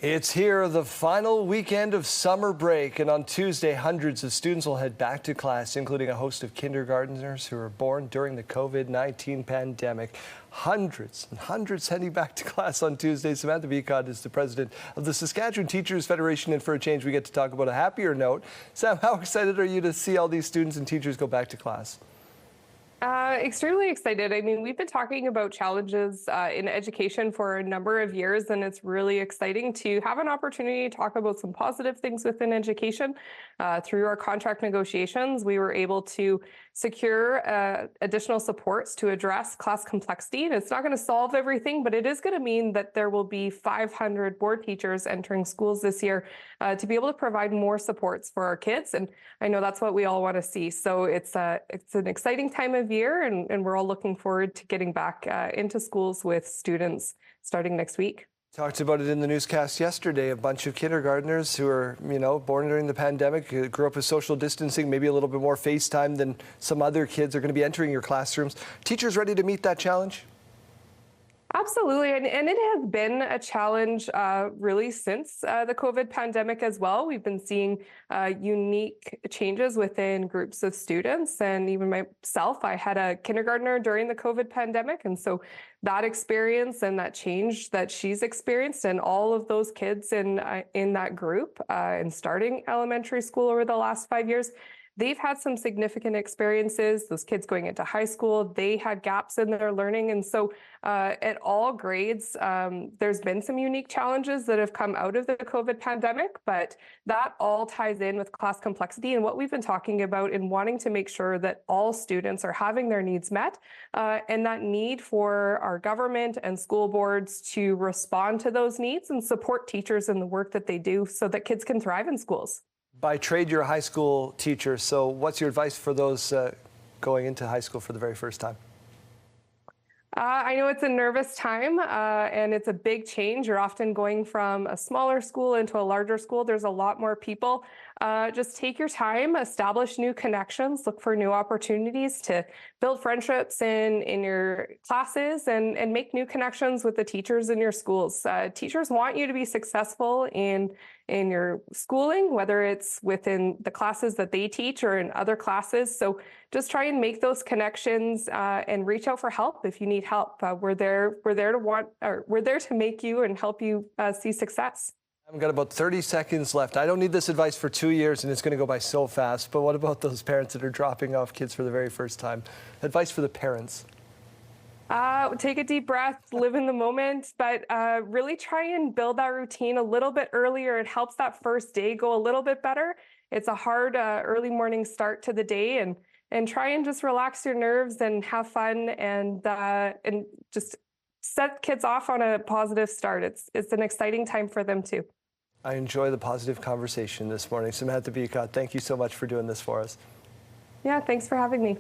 It's here, the final weekend of summer break, and on Tuesday, hundreds of students will head back to class, including a host of kindergartners who were born during the COVID-19 pandemic. Hundreds and hundreds heading back to class on Tuesday. Samantha Becotte is the president of the Saskatchewan Teachers Federation, and for a change, we get to talk about a happier note. Sam, how excited are you to see all these students and teachers go back to class? Extremely excited. I mean, we've been talking about challenges in education for a number of years, and it's really exciting to have an opportunity to talk about some positive things within education. Through our contract negotiations, we were able to secure additional supports to address class complexity. And it's not going to solve everything, but it is going to mean that there will be 500 board teachers entering schools this year to be able to provide more supports for our kids. And I know that's what we all want to see. So it's an exciting time of year, and we're all looking forward to getting back into schools with students starting next week. Talked about it in the newscast yesterday. A bunch of kindergartners who are, born during the pandemic, who grew up with social distancing, maybe a little bit more FaceTime than some other kids, are going to be entering your classrooms. Teachers ready to meet that challenge? Absolutely. And it has been a challenge really since the COVID pandemic as well. We've been seeing unique changes within groups of students. And even myself, I had a kindergartner during the COVID pandemic. And so that experience and that change that she's experienced, and all of those kids in that group and starting elementary school over the last 5 years, they've had some significant experiences. Those kids going into high school, they had gaps in their learning. And so at all grades, there's been some unique challenges that have come out of the COVID pandemic, but that all ties in with class complexity and what we've been talking about in wanting to make sure that all students are having their needs met, and that need for our government and school boards to respond to those needs and support teachers in the work that they do so that kids can thrive in schools. By trade, you're a high school teacher, so what's your advice for those going into high school for the very first time? I know it's a nervous time and it's a big change. You're often going from a smaller school into a larger school. There's a lot more people. Just take your time, establish new connections, look for new opportunities to build friendships in your classes and make new connections with the teachers in your schools. Teachers want you to be successful in your schooling, whether it's within the classes that they teach or in other classes. So just try and make those connections and reach out for help if you need help. We're there to make you and help you see success. I've got about 30 seconds left. I don't need this advice for 2 years, and it's going to go by so fast. But what about those parents that are dropping off kids for the very first time? Advice for the parents. Take a deep breath, live in the moment, but really try and build that routine a little bit earlier. It helps that first day go a little bit better. It's a hard early morning start to the day, and try and just relax your nerves and have fun and just set kids off on a positive start. It's an exciting time for them too. I enjoy the positive conversation this morning. Samantha Becotte, thank you so much for doing this for us. Yeah, thanks for having me.